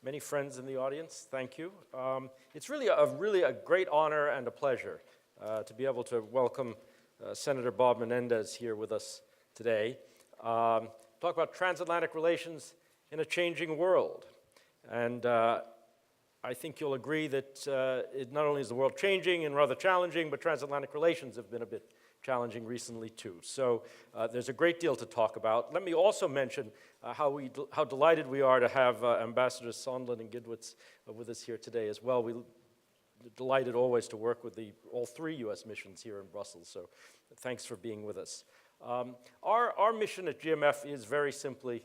Many friends in the audience, thank you. It's really a great honor and a pleasure to be able to welcome Senator Bob Menendez here with us today. Talk about transatlantic relations in a changing world. And I think you'll agree that not only is the world changing and rather challenging, but transatlantic relations have been a bit challenging recently too. So there's a great deal to talk about. Let me also mention how delighted we are to have Ambassadors Sondland and Gidwitz with us here today as well. We're delighted always to work with all three U.S. missions here in Brussels, so thanks for being with us. Our mission at GMF is very simply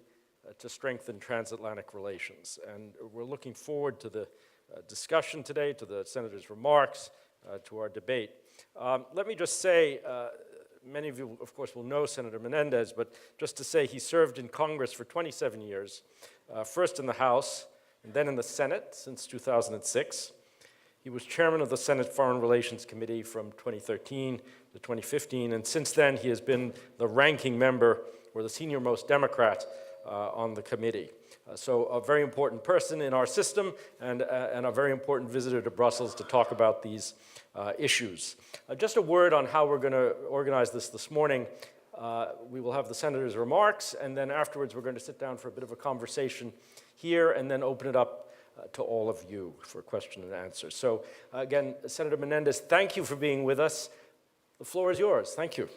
to strengthen transatlantic relations, and we're looking forward to the discussion today, to the Senator's remarks, to our debate. Let me just say, many of you, of course, will know Senator Menendez, but just to say he served in Congress for 27 years, first in the House and then in the Senate since 2006. He was chairman of the Senate Foreign Relations Committee from 2013 to 2015, and since then he has been the ranking member or the senior-most Democrat on the committee. So a very important person in our system and a very important visitor to Brussels to talk about these issues. Just a word on how we're going to organize this morning. We will have the Senator's remarks, and then afterwards we're going to sit down for a bit of a conversation here and then open it up to all of you for question and answer. So again, Senator Menendez, thank you for being with us. The floor is yours. Thank you.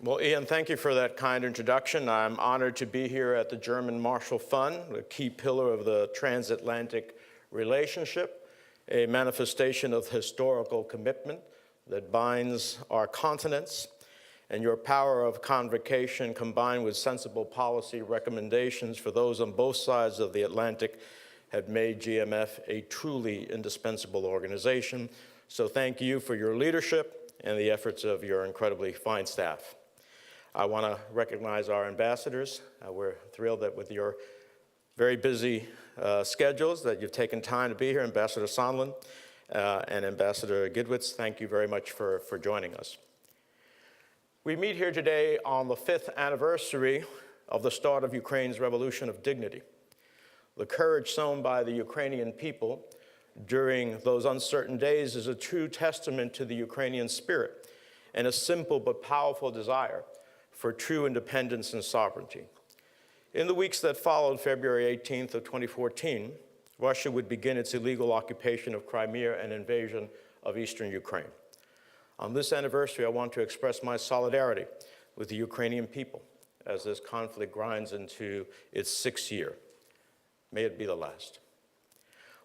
Well, Ian, thank you for that kind introduction. I'm honored to be here at the German Marshall Fund, a key pillar of the transatlantic relationship, a manifestation of historical commitment that binds our continents, and your power of convocation combined with sensible policy recommendations for those on both sides of the Atlantic have made GMF a truly indispensable organization. So thank you for your leadership and the efforts of your incredibly fine staff. I want to recognize our ambassadors. We're thrilled that with your very busy schedules that you've taken time to be here. Ambassador Sondland and Ambassador Gidwitz, thank you very much for joining us. We meet here today on the 5th anniversary of the start of Ukraine's revolution of dignity. The courage shown by the Ukrainian people during those uncertain days is a true testament to the Ukrainian spirit and a simple but powerful desire for true independence and sovereignty. In the weeks that followed February 18th of 2014, Russia would begin its illegal occupation of Crimea and invasion of eastern Ukraine. On this anniversary, I want to express my solidarity with the Ukrainian people as this conflict grinds into its 6th year. May it be the last.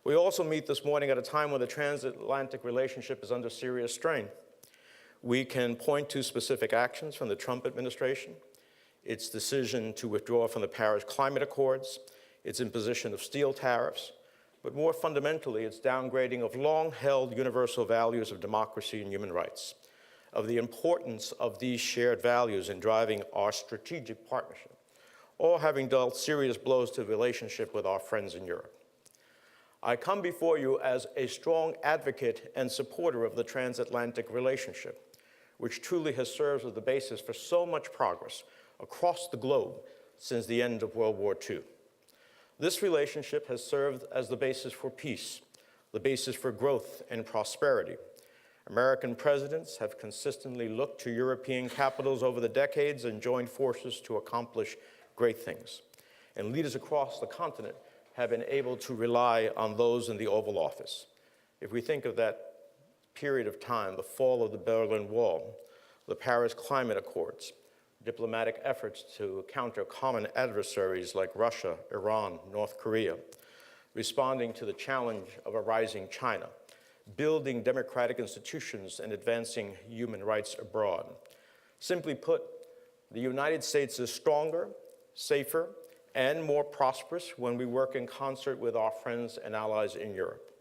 We also meet this morning at a time when the transatlantic relationship is under serious strain. We can point to specific actions from the Trump administration, its decision to withdraw from the Paris Climate Accords, its imposition of steel tariffs, but more fundamentally, its downgrading of long-held universal values of democracy and human rights, of the importance of these shared values in driving our strategic partnership, all having dealt serious blows to the relationship with our friends in Europe. I come before you as a strong advocate and supporter of the transatlantic relationship, which truly has served as the basis for so much progress across the globe since the end of World War II. This relationship has served as the basis for peace, the basis for growth and prosperity. American presidents have consistently looked to European capitals over the decades and joined forces to accomplish great things. And leaders across the continent have been able to rely on those in the Oval Office. If we think of that period of time, the fall of the Berlin Wall, the Paris Climate Accords, diplomatic efforts to counter common adversaries like Russia, Iran, North Korea, responding to the challenge of a rising China, building democratic institutions and advancing human rights abroad. Simply put, the United States is stronger, safer, and more prosperous when we work in concert with our friends and allies in Europe.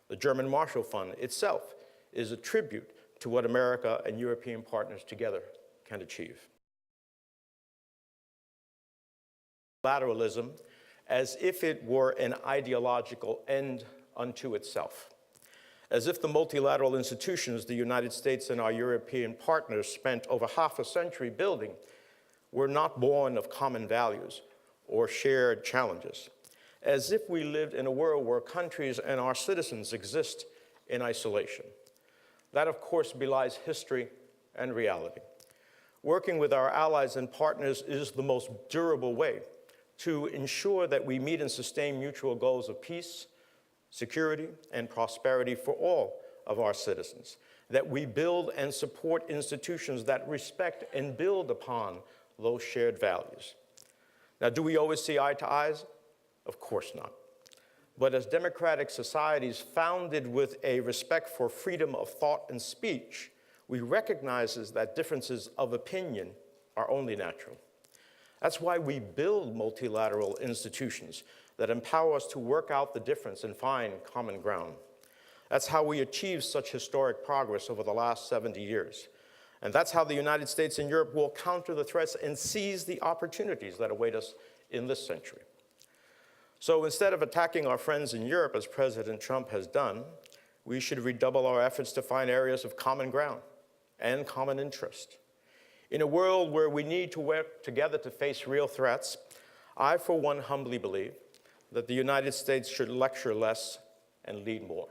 The German Marshall Fund itself is a tribute to what America and European partners together can achieve. Bilateralism as if it were an ideological end unto itself. as if the multilateral institutions the United States and our European partners spent over half a century building were not born of common values or shared challenges, as if we lived in a world where countries and our citizens exist in isolation. That, of course, belies history and reality. Working with our allies and partners is the most durable way to ensure that we meet and sustain mutual goals of peace, security, and prosperity for all of our citizens, that we build and support institutions that respect and build upon those shared values. Now, do we always see eye to eyes? Of course not. But as democratic societies founded with a respect for freedom of thought and speech, we recognize that differences of opinion are only natural. That's why we build multilateral institutions that empower us to work out the difference and find common ground. That's how we achieved such historic progress over the last 70 years. And that's how the United States and Europe will counter the threats and seize the opportunities that await us in this century. So instead of attacking our friends in Europe, as President Trump has done, we should redouble our efforts to find areas of common ground and common interest. In a world where we need to work together to face real threats, I, for one, humbly believe that the United States should lecture less and lead more.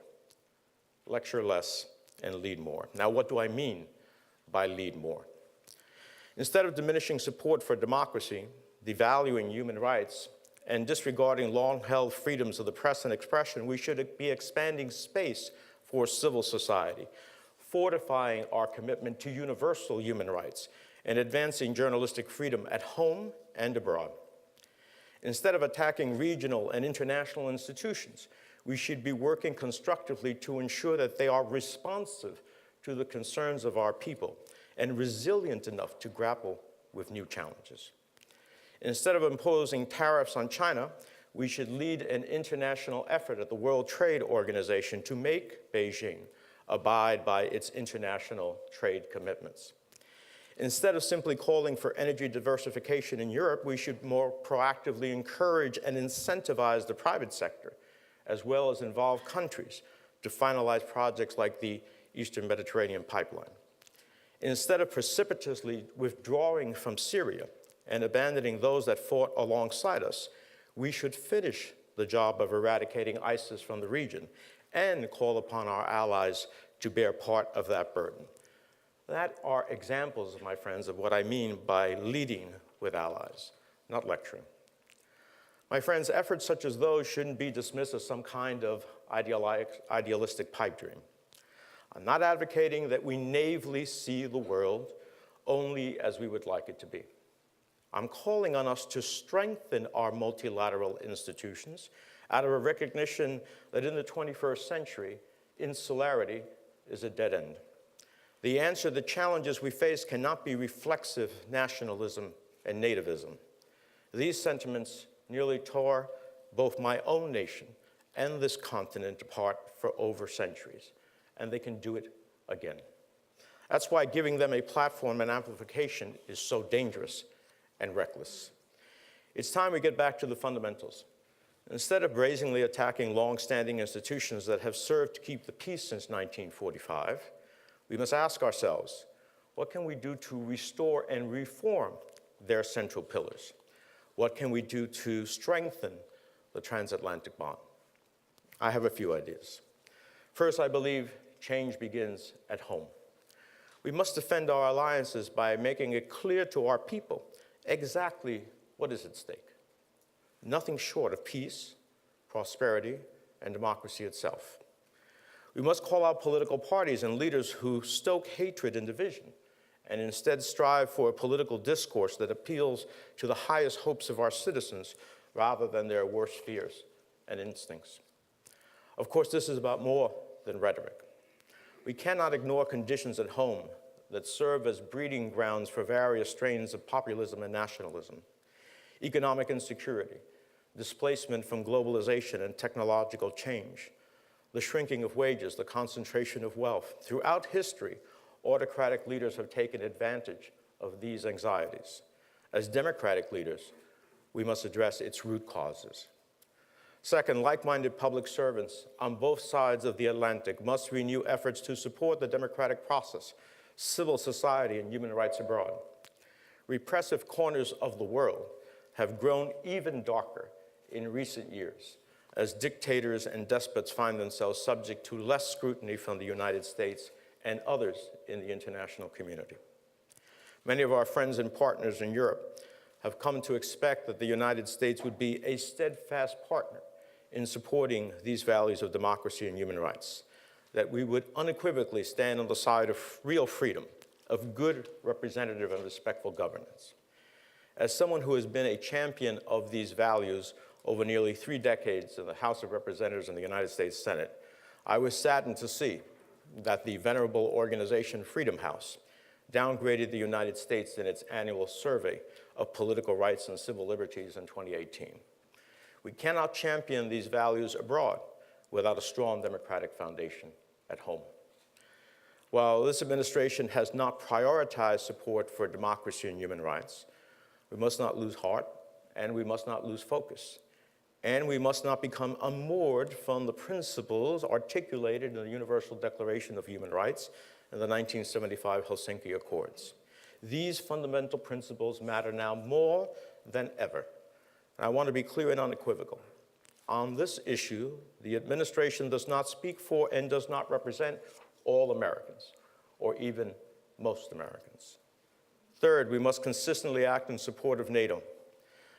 Lecture less and lead more. Now, what do I mean by lead more? Instead of diminishing support for democracy, devaluing human rights, and disregarding long-held freedoms of the press and expression, we should be expanding space for civil society, fortifying our commitment to universal human rights, and advancing journalistic freedom at home and abroad. Instead of attacking regional and international institutions, we should be working constructively to ensure that they are responsive to the concerns of our people and resilient enough to grapple with new challenges. Instead of imposing tariffs on China, we should lead an international effort at the World Trade Organization to make Beijing abide by its international trade commitments. Instead of simply calling for energy diversification in Europe, we should more proactively encourage and incentivize the private sector, as well as involve countries to finalize projects like the Eastern Mediterranean pipeline. Instead of precipitously withdrawing from Syria and abandoning those that fought alongside us, we should finish the job of eradicating ISIS from the region and call upon our allies to bear part of that burden. That are examples, my friends, of what I mean by leading with allies, not lecturing. My friends, efforts such as those shouldn't be dismissed as some kind of idealistic pipe dream. I'm not advocating that we naively see the world only as we would like it to be. I'm calling on us to strengthen our multilateral institutions out of a recognition that in the 21st century, insularity is a dead end. The answer to the challenges we face cannot be reflexive nationalism and nativism. These sentiments nearly tore both my own nation and this continent apart for over centuries, and they can do it again. That's why giving them a platform and amplification is so dangerous and reckless. It's time we get back to the fundamentals. Instead of brazenly attacking long-standing institutions that have served to keep the peace since 1945, we must ask ourselves, what can we do to restore and reform their central pillars? What can we do to strengthen the transatlantic bond? I have a few ideas. First, I believe change begins at home. We must defend our alliances by making it clear to our people exactly what is at stake. Nothing short of peace, prosperity, and democracy itself. We must call out political parties and leaders who stoke hatred and division and instead strive for a political discourse that appeals to the highest hopes of our citizens rather than their worst fears and instincts. Of course, this is about more than rhetoric. We cannot ignore conditions at home that serve as breeding grounds for various strains of populism and nationalism. Economic insecurity, displacement from globalization and technological change, the shrinking of wages, the concentration of wealth. Throughout history, autocratic leaders have taken advantage of these anxieties. As democratic leaders, we must address its root causes. Second, like-minded public servants on both sides of the Atlantic must renew efforts to support the democratic process, civil society, and human rights abroad. Repressive corners of the world have grown even darker in recent years as dictators and despots find themselves subject to less scrutiny from the United States and others in the international community. Many of our friends and partners in Europe have come to expect that the United States would be a steadfast partner in supporting these values of democracy and human rights, that we would unequivocally stand on the side of real freedom, of good representative and respectful governance. As someone who has been a champion of these values over nearly 3 decades in the House of Representatives and the United States Senate, I was saddened to see that the venerable organization Freedom House downgraded the United States in its annual survey of political rights and civil liberties in 2018. We cannot champion these values abroad without a strong democratic foundation at home. While this administration has not prioritized support for democracy and human rights, we must not lose heart, and we must not lose focus. And we must not become unmoored from the principles articulated in the Universal Declaration of Human Rights and the 1975 Helsinki Accords. These fundamental principles matter now more than ever. And I want to be clear and unequivocal. On this issue, the administration does not speak for and does not represent all Americans, or even most Americans. Third, we must consistently act in support of NATO.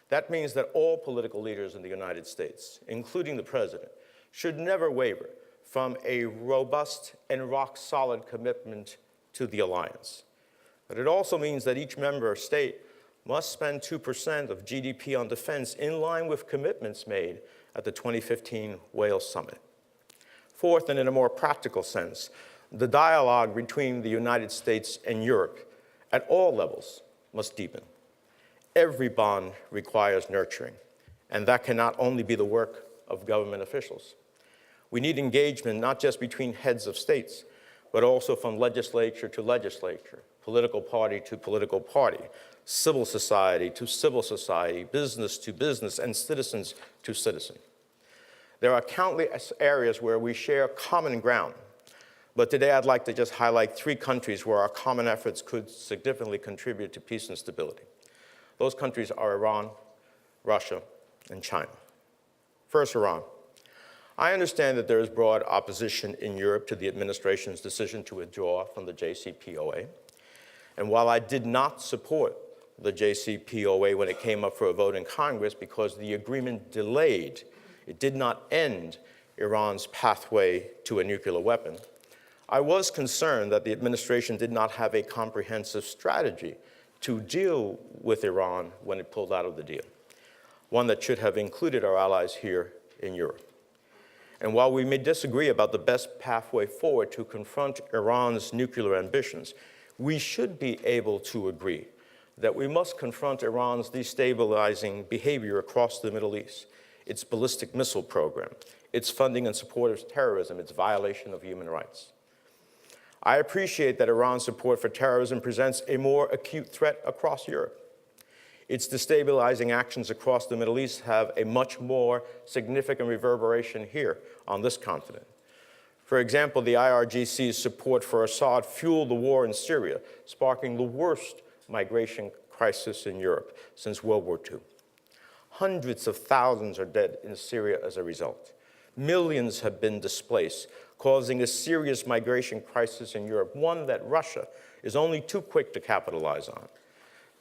That means that all political leaders in the United States, including the president, should never waver from a robust and rock-solid commitment to the alliance. But it also means that each member state must spend 2% of GDP on defense in line with commitments made at the 2015 Wales Summit. Fourth, and in a more practical sense, the dialogue between the United States and Europe at all levels must deepen. Every bond requires nurturing, and that cannot only be the work of government officials. We need engagement not just between heads of states, but also from legislature to legislature, political party to political party, civil society to civil society, business to business, and citizens to citizen. There are countless areas where we share common ground, but today I'd like to just highlight 3 countries where our common efforts could significantly contribute to peace and stability. Those countries are Iran, Russia, and China. First, Iran. I understand that there is broad opposition in Europe to the administration's decision to withdraw from the JCPOA. And while I did not support the JCPOA when it came up for a vote in Congress because the agreement delayed, it did not end Iran's pathway to a nuclear weapon, I was concerned that the administration did not have a comprehensive strategy to deal with Iran when it pulled out of the deal, one that should have included our allies here in Europe. And while we may disagree about the best pathway forward to confront Iran's nuclear ambitions, we should be able to agree that we must confront Iran's destabilizing behavior across the Middle East, its ballistic missile program, its funding and support of terrorism, its violation of human rights. I appreciate that Iran's support for terrorism presents a more acute threat across Europe. Its destabilizing actions across the Middle East have a much more significant reverberation here on this continent. For example, the IRGC's support for Assad fueled the war in Syria, sparking the worst migration crisis in Europe since World War II. Hundreds of thousands are dead in Syria as a result. Millions have been displaced, causing a serious migration crisis in Europe, one that Russia is only too quick to capitalize on.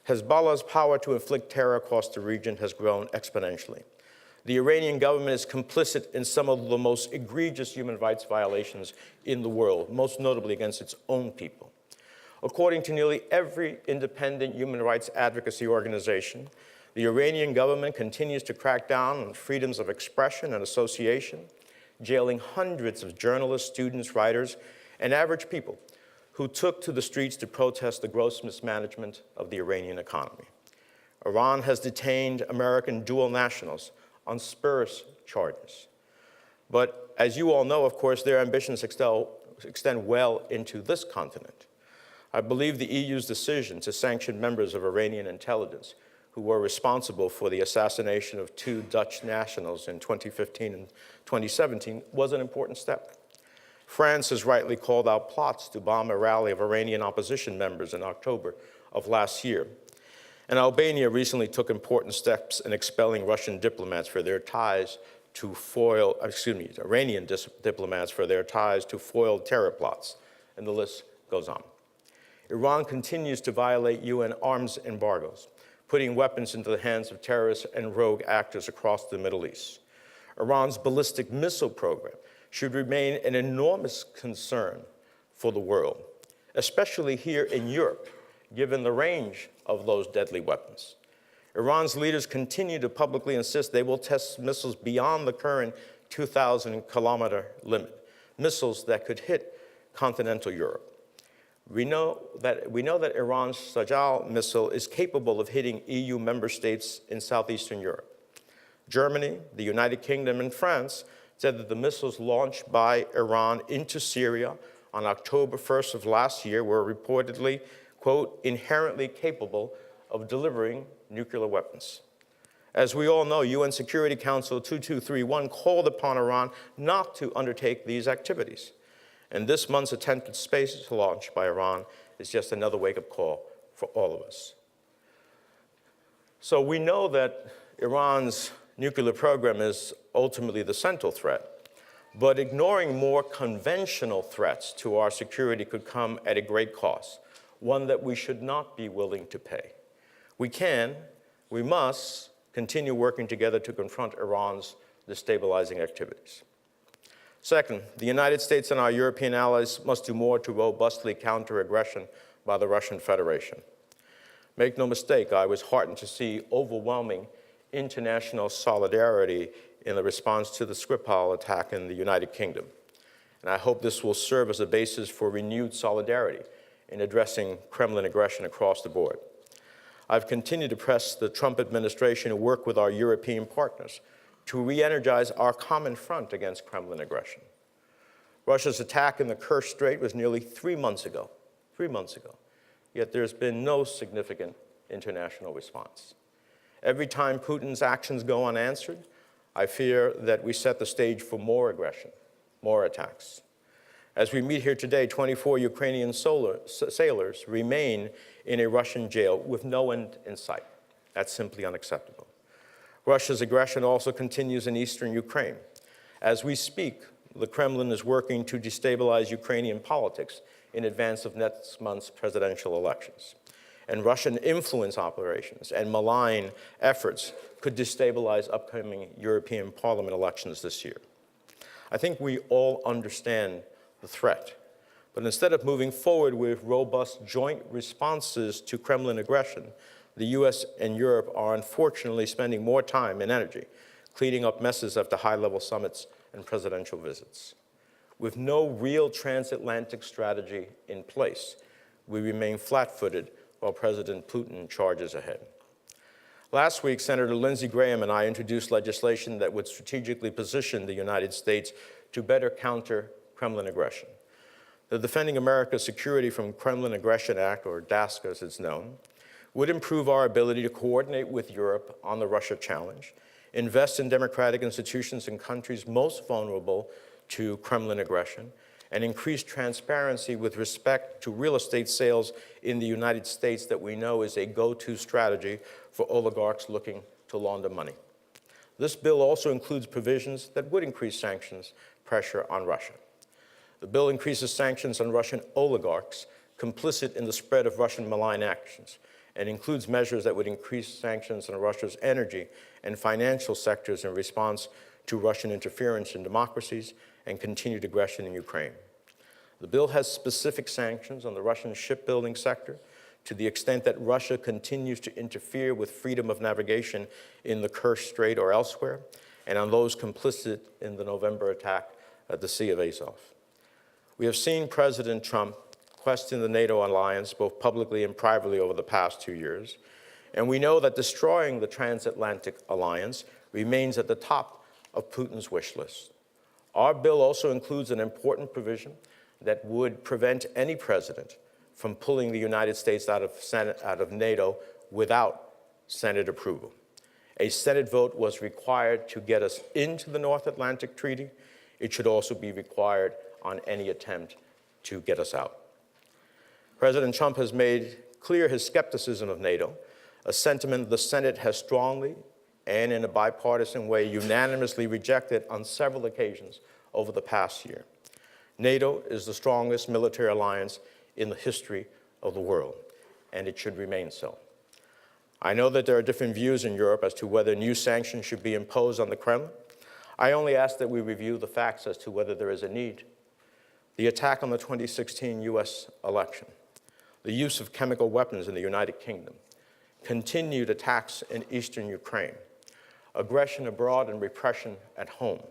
Hezbollah's power to inflict terror across the region has grown exponentially. The Iranian government is complicit in some of the most egregious human rights violations in the world, most notably against its own people. According to nearly every independent human rights advocacy organization, the Iranian government continues to crack down on freedoms of expression and association, jailing hundreds of journalists, students, writers, and average people who took to the streets to protest the gross mismanagement of the Iranian economy. Iran has detained American dual nationals on spurious charges. But as you all know, of course, their ambitions extend well into this continent. I believe the EU's decision to sanction members of Iranian intelligence who were responsible for the assassination of two Dutch nationals in 2015 and 2017, was an important step. France has rightly called out plots to bomb a rally of Iranian opposition members in October of last year. And Albania recently took important steps in expelling Russian diplomats for their ties to foil, Iranian diplomats for their ties to foiled terror plots, and the list goes on. Iran continues to violate UN arms embargoes, putting weapons into the hands of terrorists and rogue actors across the Middle East. Iran's ballistic missile program should remain an enormous concern for the world, especially here in Europe, given the range of those deadly weapons. Iran's leaders continue to publicly insist they will test missiles beyond the current 2,000-kilometer limit, missiles that could hit continental Europe. We know that Iran's Sajal missile is capable of hitting EU member states in southeastern Europe. Germany, the United Kingdom, and France said that the missiles launched by Iran into Syria on October 1st of last year were reportedly, quote, inherently capable of delivering nuclear weapons. As we all know, UN Security Council 2231 called upon Iran not to undertake these activities. And this month's attempted space launch by Iran is just another wake-up call for all of us. So we know that Iran's nuclear program is ultimately the central threat, but ignoring more conventional threats to our security could come at a great cost, one that we should not be willing to pay. We must continue working together to confront Iran's destabilizing activities. Second, the United States and our European allies must do more to robustly counter aggression by the Russian Federation. Make no mistake, I was heartened to see overwhelming international solidarity in the response to the Skripal attack in the United Kingdom. And I hope this will serve as a basis for renewed solidarity in addressing Kremlin aggression across the board. I've continued to press the Trump administration to work with our European partners to re-energize our common front against Kremlin aggression. Russia's attack in the Kerch Strait was nearly 3 months ago, yet there's been no significant international response. Every time Putin's actions go unanswered, I fear that we set the stage for more aggression, more attacks. As we meet here today, 24 Ukrainian sailors remain in a Russian jail with no end in sight. That's simply unacceptable. Russia's aggression also continues in eastern Ukraine. As we speak, the Kremlin is working to destabilize Ukrainian politics in advance of next month's presidential elections. And Russian influence operations and malign efforts could destabilize upcoming European Parliament elections this year. I think we all understand the threat, but instead of moving forward with robust joint responses to Kremlin aggression, the US and Europe are unfortunately spending more time and energy cleaning up messes after high-level summits and presidential visits. With no real transatlantic strategy in place, we remain flat-footed while President Putin charges ahead. Last week, Senator Lindsey Graham and I introduced legislation that would strategically position the United States to better counter Kremlin aggression. The Defending America's Security from Kremlin Aggression Act, or DASK as it's known, would improve our ability to coordinate with Europe on the Russia challenge, invest in democratic institutions in countries most vulnerable to Kremlin aggression, and increase transparency with respect to real estate sales in the United States that we know is a go-to strategy for oligarchs looking to launder money. This bill also includes provisions that would increase sanctions pressure on Russia. The bill increases sanctions on Russian oligarchs complicit in the spread of Russian malign actions, and includes measures that would increase sanctions on Russia's energy and financial sectors in response to Russian interference in democracies and continued aggression in Ukraine. The bill has specific sanctions on the Russian shipbuilding sector to the extent that Russia continues to interfere with freedom of navigation in the Kerch Strait or elsewhere, and on those complicit in the November attack at the Sea of Azov. We have seen President Trump question the NATO alliance both publicly and privately over the past 2 years, and we know that destroying the Transatlantic alliance remains at the top of Putin's wish list. Our bill also includes an important provision that would prevent any president from pulling the United States out of NATO without Senate approval. A Senate vote was required to get us into the North Atlantic Treaty. It should also be required on any attempt to get us out. President Trump has made clear his skepticism of NATO, a sentiment the Senate has strongly and in a bipartisan way unanimously rejected on several occasions over the past year. NATO is the strongest military alliance in the history of the world, and it should remain so. I know that there are different views in Europe as to whether new sanctions should be imposed on the Kremlin. I only ask that we review the facts as to whether there is a need. The attack on the 2016 US election, the use of chemical weapons in the United Kingdom, continued attacks in eastern Ukraine, aggression abroad and repression at home,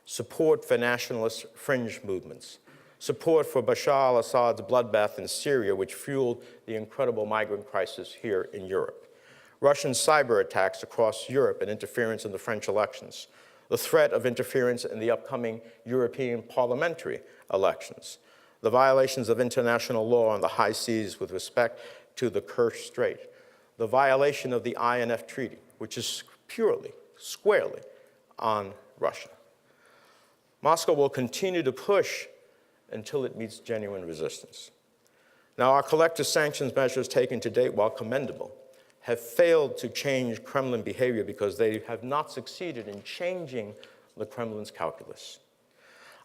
support for nationalist fringe movements, support for Bashar al-Assad's bloodbath in Syria, which fueled the incredible migrant crisis here in Europe, Russian cyber attacks across Europe and interference in the French elections, the threat of interference in the upcoming European parliamentary elections, the violations of international law on the high seas with respect to the Kerch Strait, the violation of the INF Treaty, which is purely, squarely on Russia. Moscow will continue to push until it meets genuine resistance. Now, our collective sanctions measures taken to date, while commendable, have failed to change Kremlin behavior because they have not succeeded in changing the Kremlin's calculus.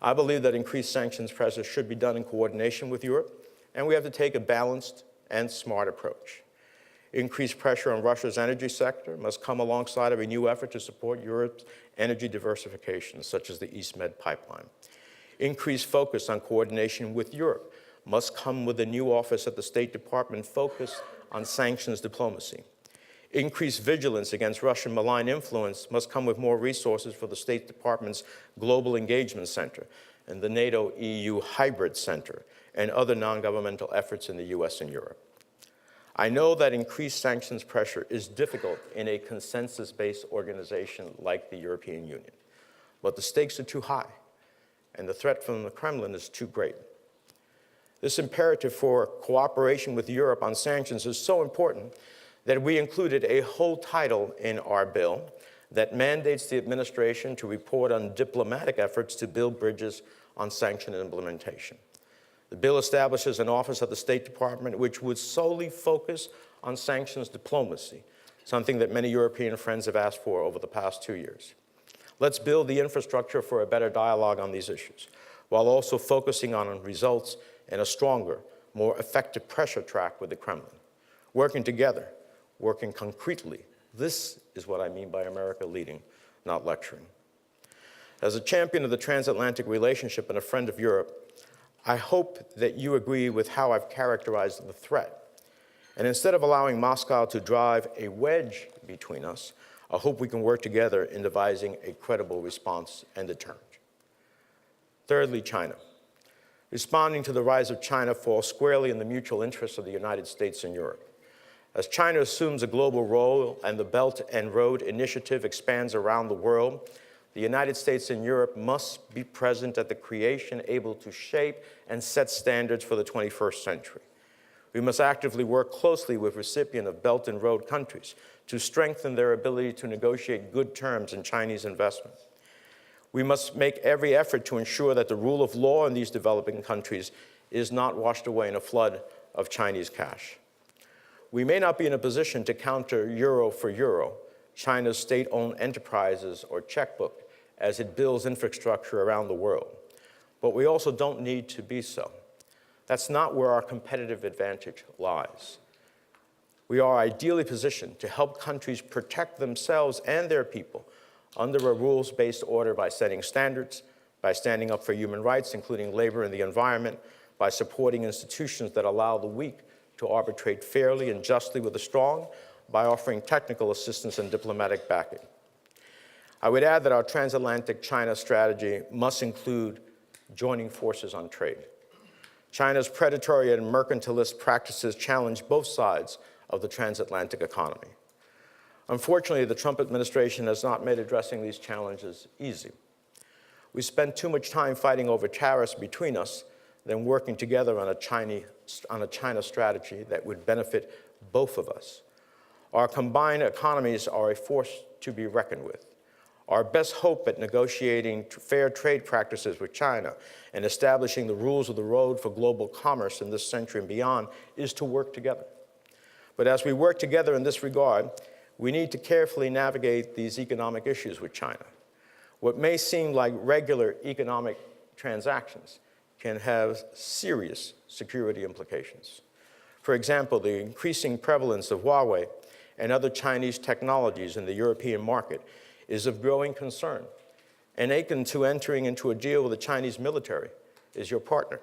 I believe that increased sanctions pressure should be done in coordination with Europe, and we have to take a balanced and smart approach. Increased pressure on Russia's energy sector must come alongside of a new effort to support Europe's energy diversification, such as the East Med pipeline. Increased focus on coordination with Europe must come with a new office at the State Department focused on sanctions diplomacy. Increased vigilance against Russian malign influence must come with more resources for the State Department's Global Engagement Center and the NATO-EU Hybrid Center and other non-governmental efforts in the US and Europe. I know that increased sanctions pressure is difficult in a consensus-based organization like the European Union, but the stakes are too high, and the threat from the Kremlin is too great. This imperative for cooperation with Europe on sanctions is so important that we included a whole title in our bill that mandates the administration to report on diplomatic efforts to build bridges on sanction implementation. The bill establishes an office at the State Department which would solely focus on sanctions diplomacy, something that many European friends have asked for over the past 2 years. Let's build the infrastructure for a better dialogue on these issues, while also focusing on results and a stronger, more effective pressure track with the Kremlin. Working together, working concretely. This is what I mean by America leading, not lecturing. As a champion of the transatlantic relationship and a friend of Europe, I hope that you agree with how I've characterized the threat. And instead of allowing Moscow to drive a wedge between us, I hope we can work together in devising a credible response and deterrent. Thirdly, China. Responding to the rise of China falls squarely in the mutual interests of the United States and Europe. As China assumes a global role and the Belt and Road Initiative expands around the world, the United States and Europe must be present at the creation, able to shape and set standards for the 21st century. We must actively work closely with recipient of Belt and Road countries to strengthen their ability to negotiate good terms in Chinese investment. We must make every effort to ensure that the rule of law in these developing countries is not washed away in a flood of Chinese cash. We may not be in a position to counter euro for euro China's state-owned enterprises or checkbook as it builds infrastructure around the world, but we also don't need to be so. That's not where our competitive advantage lies. We are ideally positioned to help countries protect themselves and their people under a rules-based order by setting standards, by standing up for human rights, including labor and the environment, by supporting institutions that allow the weak to arbitrate fairly and justly with the strong, by offering technical assistance and diplomatic backing. I would add that our transatlantic China strategy must include joining forces on trade. China's predatory and mercantilist practices challenge both sides of the transatlantic economy. Unfortunately, the Trump administration has not made addressing these challenges easy. We spend too much time fighting over tariffs between us than working together on a China strategy that would benefit both of us. Our combined economies are a force to be reckoned with. Our best hope at negotiating fair trade practices with China and establishing the rules of the road for global commerce in this century and beyond is to work together. But as we work together in this regard, we need to carefully navigate these economic issues with China. What may seem like regular economic transactions can have serious security implications. For example, the increasing prevalence of Huawei and other Chinese technologies in the European market is of growing concern, and akin to entering into a deal with the Chinese military is your partner.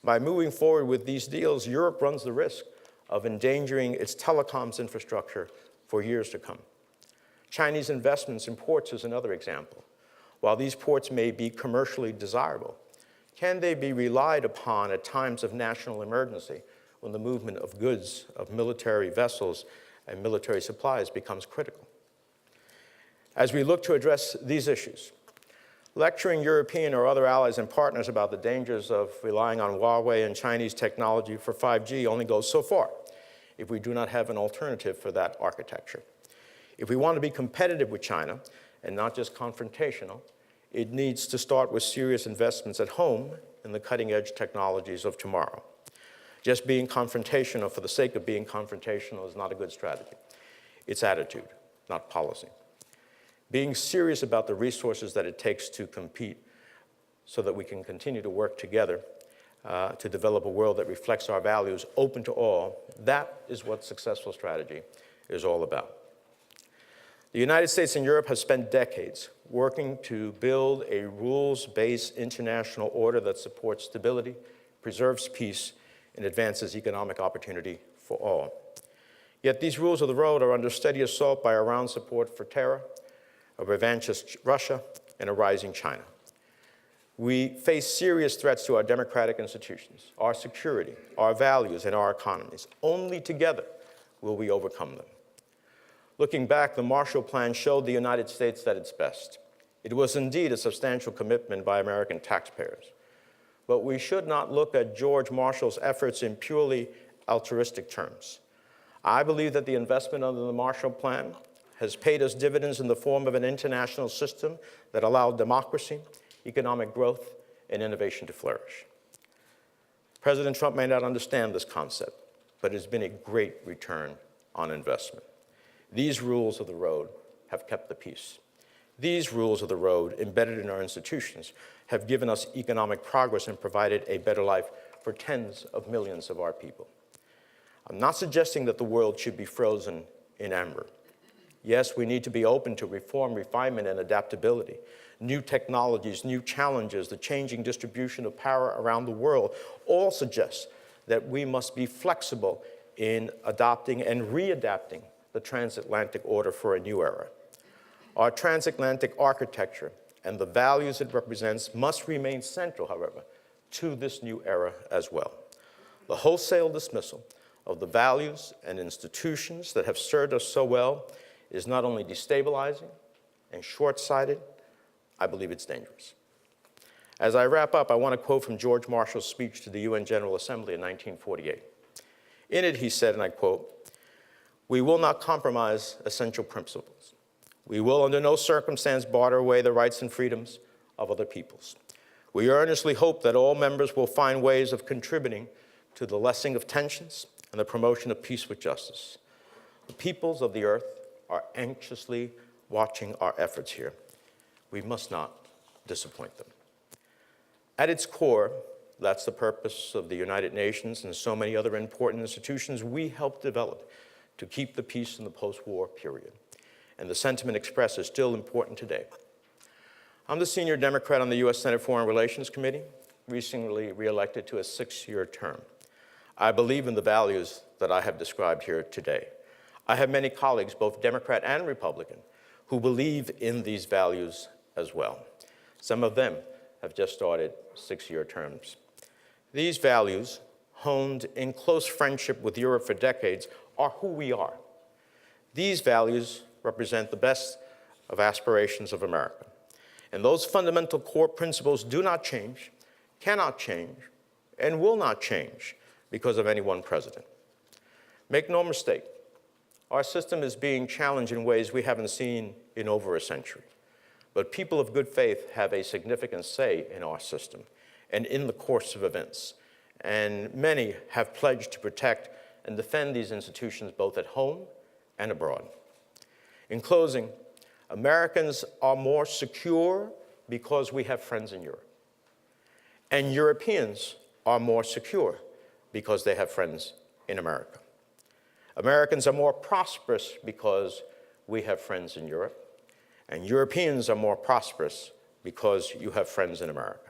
By moving forward with these deals, Europe runs the risk of endangering its telecoms infrastructure for years to come. Chinese investments in ports is another example. While these ports may be commercially desirable, can they be relied upon at times of national emergency when the movement of goods, of military vessels, and military supplies becomes critical? As we look to address these issues, lecturing European or other allies and partners about the dangers of relying on Huawei and Chinese technology for 5G only goes so far if we do not have an alternative for that architecture. If we want to be competitive with China and not just confrontational, it needs to start with serious investments at home in the cutting-edge technologies of tomorrow. Just being confrontational for the sake of being confrontational is not a good strategy. It's attitude, not policy. Being serious about the resources that it takes to compete so that we can continue to work together to develop a world that reflects our values, open to all, that is what successful strategy is all about. The United States and Europe have spent decades working to build a rules-based international order that supports stability, preserves peace, and advances economic opportunity for all. Yet these rules of the road are under steady assault by Iran's support for terror, a revanchist Russia, and a rising China. We face serious threats to our democratic institutions, our security, our values, and our economies. Only together will we overcome them. Looking back, the Marshall Plan showed the United States at its best. It was indeed a substantial commitment by American taxpayers. But we should not look at George Marshall's efforts in purely altruistic terms. I believe that the investment under the Marshall Plan has paid us dividends in the form of an international system that allowed democracy, economic growth, and innovation to flourish. President Trump may not understand this concept, but it has been a great return on investment. These rules of the road have kept the peace. These rules of the road, embedded in our institutions, have given us economic progress and provided a better life for tens of millions of our people. I'm not suggesting that the world should be frozen in amber. Yes, we need to be open to reform, refinement, and adaptability. New technologies, new challenges, the changing distribution of power around the world all suggest that we must be flexible in adopting and readapting the transatlantic order for a new era. Our transatlantic architecture and the values it represents must remain central, however, to this new era as well. The wholesale dismissal of the values and institutions that have served us so well is not only destabilizing and short-sighted, I believe it's dangerous. As I wrap up, I want to quote from George Marshall's speech to the UN General Assembly in 1948. In it, he said, and I quote, "We will not compromise essential principles. We will under no circumstance barter away the rights and freedoms of other peoples. We earnestly hope that all members will find ways of contributing to the lessening of tensions and the promotion of peace with justice. The peoples of the earth are anxiously watching our efforts here. We must not disappoint them." At its core, that's the purpose of the United Nations and so many other important institutions we helped develop to keep the peace in the post-war period. And the sentiment expressed is still important today. I'm the senior Democrat on the U.S. Senate Foreign Relations Committee, recently reelected to a 6-year term. I believe in the values that I have described here today. I have many colleagues, both Democrat and Republican, who believe in these values as well. Some of them have just started 6-year terms. These values, honed in close friendship with Europe for decades, are who we are. These values represent the best of aspirations of America. And those fundamental core principles do not change, cannot change, and will not change because of any one president. Make no mistake, Our system is being challenged in ways we haven't seen in over a century. But people of good faith have a significant say in our system and in the course of events. And many have pledged to protect and defend these institutions both at home and abroad. In closing, Americans are more secure because we have friends in Europe. And Europeans are more secure because they have friends in America. Americans are more prosperous because we have friends in Europe. And Europeans are more prosperous because you have friends in America.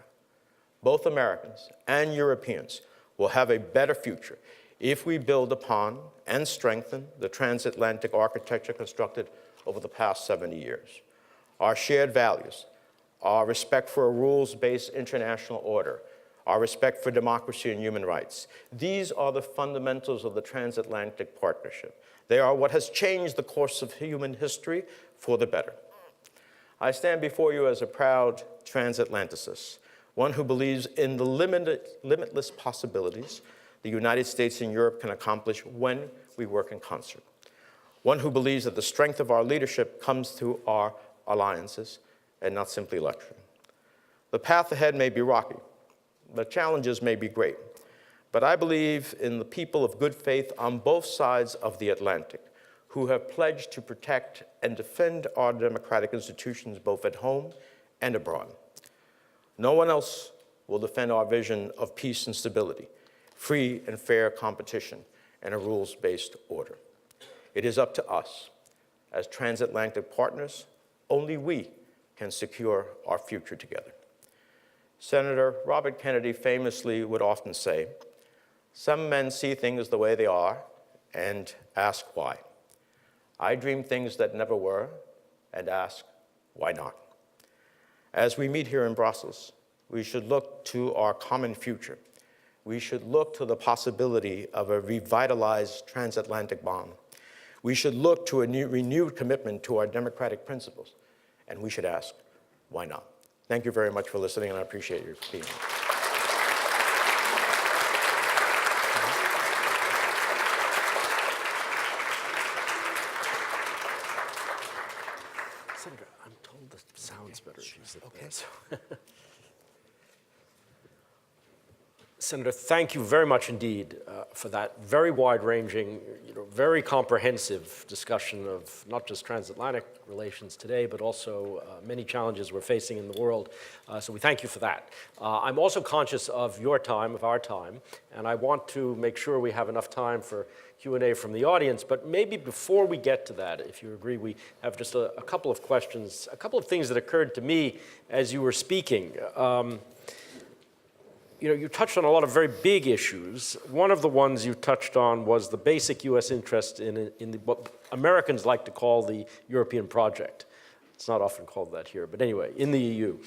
Both Americans and Europeans will have a better future if we build upon and strengthen the transatlantic architecture constructed over the past 70 years. Our shared values, our respect for a rules-based international order, our respect for democracy and human rights. These are the fundamentals of the transatlantic partnership. They are what has changed the course of human history for the better. I stand before you as a proud transatlanticist, one who believes in the limitless possibilities the United States and Europe can accomplish when we work in concert. One who believes that the strength of our leadership comes through our alliances and not simply lecturing. The path ahead may be rocky. The challenges may be great. But I believe in the people of good faith on both sides of the Atlantic who have pledged to protect and defend our democratic institutions both at home and abroad. No one else will defend our vision of peace and stability, free and fair competition, and a rules-based order. It is up to us. As transatlantic partners, only we can secure our future together. Senator Robert Kennedy famously would often say, "Some men see things the way they are and ask why. I dream things that never were and ask why not." As we meet here in Brussels, we should look to our common future. We should look to the possibility of a revitalized transatlantic bond. We should look to a renewed commitment to our democratic principles. And we should ask, why not? Thank you very much for listening, and I appreciate your being here. Senator, I'm told this sounds better if you sit there. So. Senator, thank you very much indeed for that very wide-ranging, very comprehensive discussion of not just transatlantic relations today, but also many challenges we're facing in the world. So we thank you for that. I'm also conscious of your time, of our time, and I want to make sure we have enough time for Q&A from the audience. But maybe before we get to that, if you agree, we have just a couple of questions, a couple of things that occurred to me as you were speaking. You touched on a lot of very big issues. One of the ones you touched on was the basic U.S. interest in what Americans like to call the European project. It's not often called that here, but anyway, in the EU.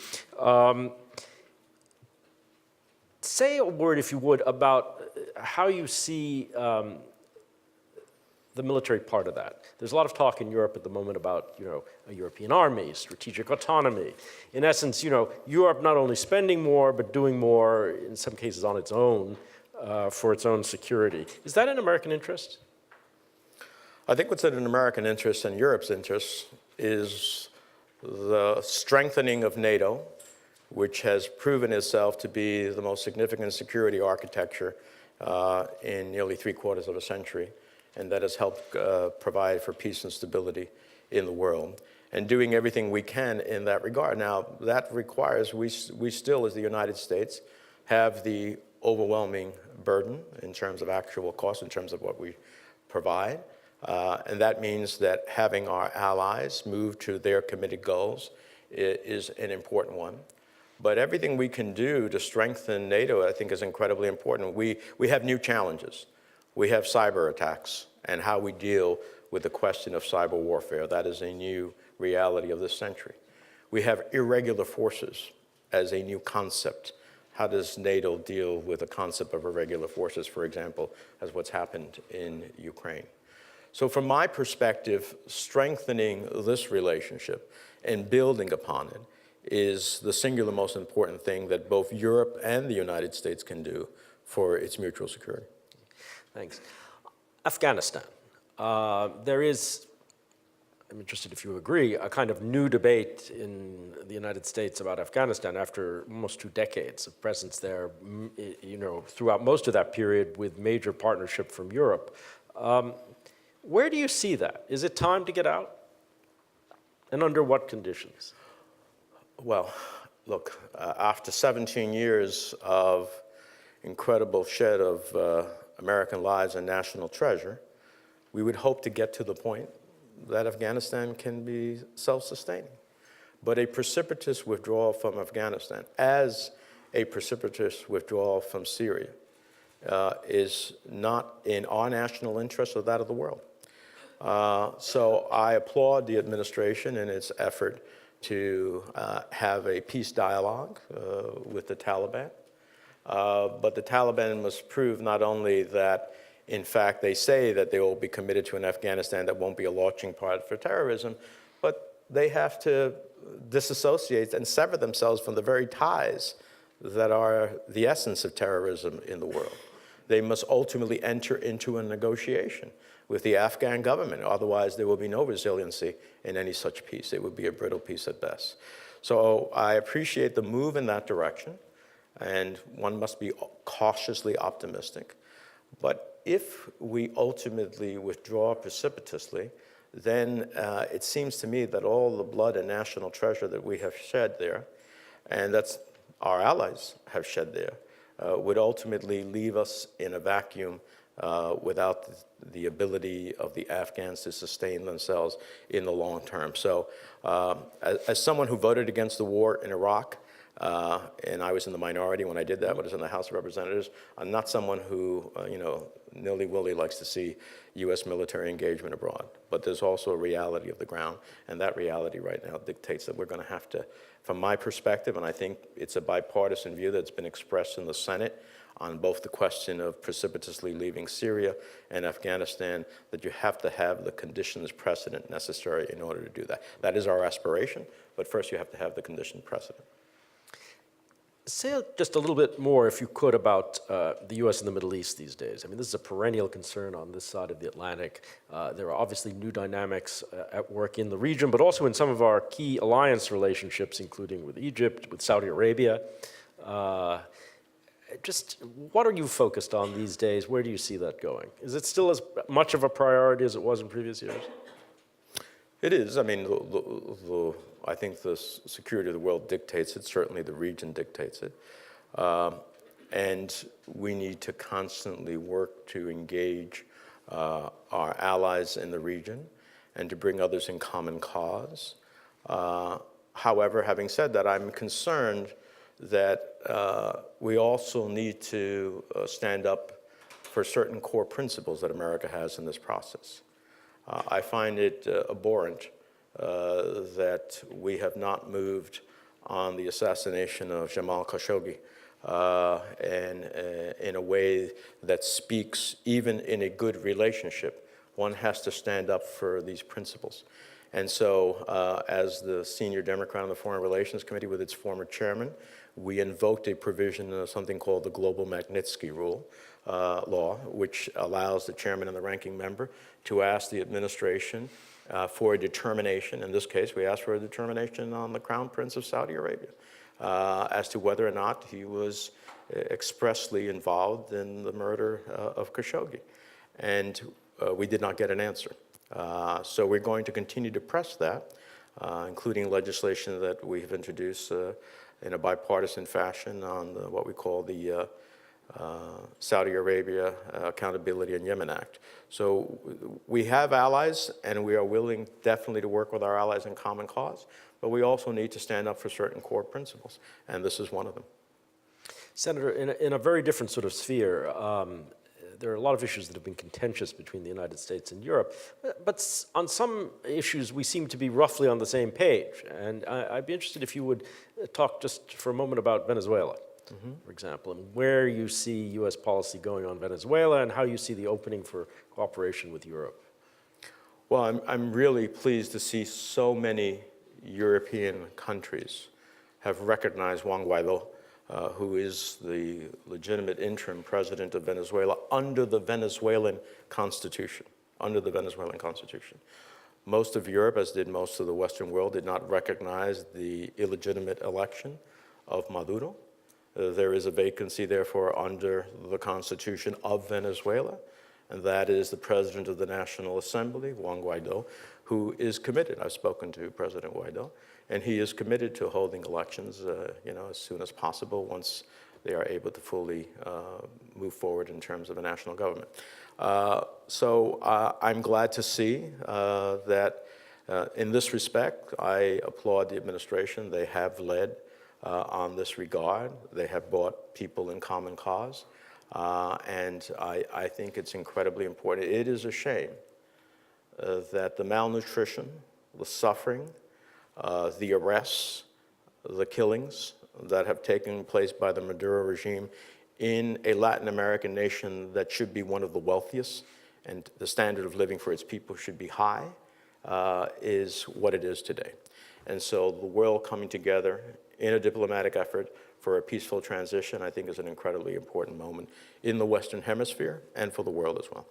Say a word, if you would, about how you see the military part of that. There's a lot of talk in Europe at the moment about, a European army, strategic autonomy. In essence, Europe not only spending more, but doing more, in some cases on its own, for its own security. Is that in American interest? I think what's in American interest and Europe's interest is the strengthening of Nato, which has proven itself to be the most significant security architecture in nearly 3/4 of a century, and that has helped provide for peace and stability in the world, and doing everything we can in that regard. Now, that requires we still, as the United States, have the overwhelming burden in terms of actual cost, in terms of what we provide, and that means that having our allies move to their committed goals is an important one. But everything we can do to strengthen NATO, I think, is incredibly important. We have new challenges. We have cyber attacks and how we deal with the question of cyber warfare. That is a new reality of this century. We have irregular forces as a new concept. How does NATO deal with the concept of irregular forces, for example, as what's happened in Ukraine? So from my perspective, strengthening this relationship and building upon it is the singular most important thing that both Europe and the United States can do for its mutual security. Thanks. Afghanistan. There is, I'm interested if you agree, a kind of new debate in the United States about Afghanistan after almost 2 decades of presence there, throughout most of that period with major partnership from Europe. Where do you see that? Is it time to get out? And under what conditions? Well, look, after 17 years of incredible shed of American lives and national treasure, we would hope to get to the point that Afghanistan can be self-sustaining. But a precipitous withdrawal from Afghanistan, as a precipitous withdrawal from Syria, is not in our national interest or that of the world. So I applaud the administration in its effort to have a peace dialogue with the Taliban. But the Taliban must prove not only that, in fact, they say that they will be committed to an Afghanistan that won't be a launching pad for terrorism, but they have to disassociate and sever themselves from the very ties that are the essence of terrorism in the world. They must ultimately enter into a negotiation with the Afghan government. Otherwise, there will be no resiliency in any such peace. It would be a brittle peace at best. So I appreciate the move in that direction, and one must be cautiously optimistic. But if we ultimately withdraw precipitously, then it seems to me that all the blood and national treasure that we have shed there, and that's our allies have shed there, would ultimately leave us in a vacuum without the ability of the Afghans to sustain themselves in the long term. So as someone who voted against the war in Iraq, and I was in the minority when I did that, when I was in the House of Representatives, I'm not someone who, nilly-willy likes to see U.S. military engagement abroad. But there's also a reality of the ground, and that reality right now dictates that we're going to have to, from my perspective, and I think it's a bipartisan view that's been expressed in the Senate on both the question of precipitously leaving Syria and Afghanistan, that you have to have the conditions precedent necessary in order to do that. That is our aspiration, but first you have to have the condition precedent. Say just a little bit more, if you could, about the U.S. and the Middle East these days. I mean, this is a perennial concern on this side of the Atlantic. There are obviously new dynamics at work in the region, but also in some of our key alliance relationships, including with Egypt, with Saudi Arabia. Just what are you focused on these days? Where do you see that going? Is it still as much of a priority as it was in previous years? It is. I mean, I think the security of the world dictates it. Certainly the region dictates it. And we need to constantly work to engage our allies in the region and to bring others in common cause. However, having said that, I'm concerned that we also need to stand up for certain core principles that America has in this process. I find it abhorrent that we have not moved on the assassination of Jamal Khashoggi in a way that speaks, even in a good relationship, one has to stand up for these principles. And so as the senior Democrat on the Foreign Relations Committee with its former chairman, we invoked a provision of something called the Global Magnitsky Rule law, which allows the chairman and the ranking member to ask the administration for a determination. In this case, we asked for a determination on the Crown Prince of Saudi Arabia as to whether or not he was expressly involved in the murder of Khashoggi. And we did not get an answer. So we're going to continue to press that, including legislation that we have introduced in a bipartisan fashion on what we call the Saudi Arabia Accountability in Yemen Act. So we have allies, and we are willing definitely to work with our allies in common cause, but we also need to stand up for certain core principles, and this is one of them. Senator, in a very different sort of sphere, there are a lot of issues that have been contentious between the United States and Europe, but on some issues we seem to be roughly on the same page. And I'd be interested if you would talk just for a moment about Venezuela, for example, and where you see U.S. policy going on Venezuela and how you see the opening for cooperation with Europe. Well, I'm really pleased to see so many European countries have recognized Juan Guaidó, who is the legitimate interim president of Venezuela under the Venezuelan constitution. under the Venezuelan constitution. Most of Europe, as did most of the Western world, did not recognize the illegitimate election of Maduro. There is a vacancy, therefore, under the constitution of Venezuela, and that is the president of the National Assembly, Juan Guaido, who is committed. I've spoken to President Guaido, and he is committed to holding elections as soon as possible once they are able to fully move forward in terms of a national government. So I'm glad to see that in this respect, I applaud the administration. They have led on this regard. They have brought people in common cause. And I think it's incredibly important. It is a shame that the malnutrition, the suffering, the arrests, the killings that have taken place by the Maduro regime in a Latin American nation that should be one of the wealthiest and the standard of living for its people should be high, is what it is today. And so the world coming together in a diplomatic effort for a peaceful transition, I think, is an incredibly important moment in the Western Hemisphere and for the world as well.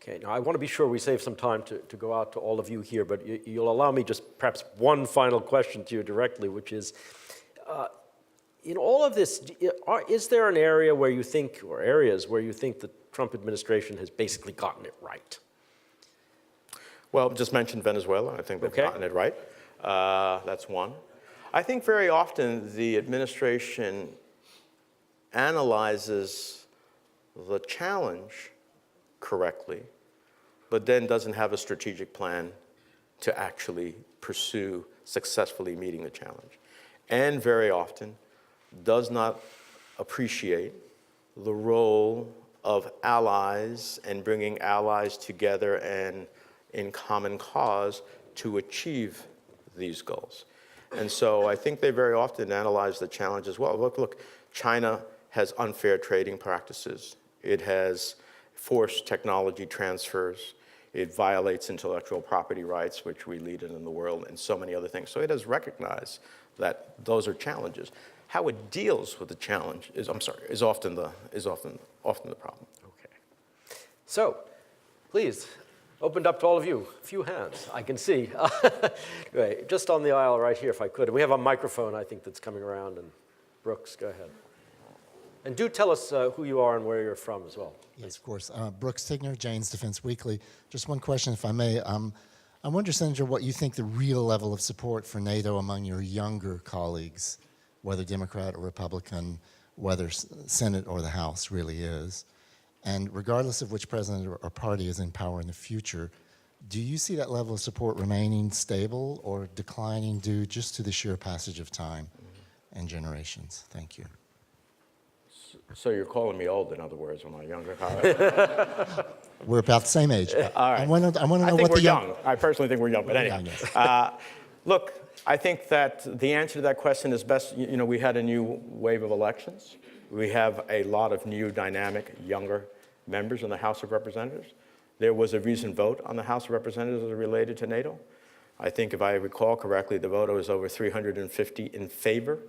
Okay, now I want to be sure we save some time to go out to all of you here, but you'll allow me just perhaps one final question to you directly, which is, in all of this, is there an area where you think, or areas where you think the Trump administration has basically gotten it right? Well, just mentioned Venezuela. I think they've gotten it right. That's one. I think very often the administration analyzes the challenge correctly, but then doesn't have a strategic plan to actually pursue successfully meeting the challenge. And very often does not appreciate the role of allies and bringing allies together and in common cause to achieve these goals. And so I think they very often analyze the challenge as well. Look, China has unfair trading practices. It has forced technology transfers. It violates intellectual property rights, which we lead in the world, and so many other things. So it has recognized that those are challenges. How it deals with the challenge is often the problem. Okay. So, please, opened up to all of you. A few hands, I can see. Right, just on the aisle right here, if I could. We have a microphone, I think, that's coming around. And Brooks, go ahead. And do tell us who you are and where you're from as well. Yes, of course. Brooks Tigner, Jane's Defense Weekly. Just one question, if I may. I wonder, Senator, what you think the real level of support for NATO among your younger colleagues, whether Democrat or Republican, whether Senate or the House really is. And regardless of which president or party is in power in the future, do you see that level of support remaining stable or declining due just to the sheer passage of time and generations? Thank you. So you're calling me old, in other words, when I'm younger? We're about the same age. All right. I want to know I think what we're the young. I personally think we're young, but anyway. Young, Look, I think that the answer to that question is best, we had a new wave of elections. We have a lot of new, dynamic, younger members in the House of Representatives. There was a recent vote on the House of Representatives related to NATO. I think if I recall correctly, the vote was over 350 in favor,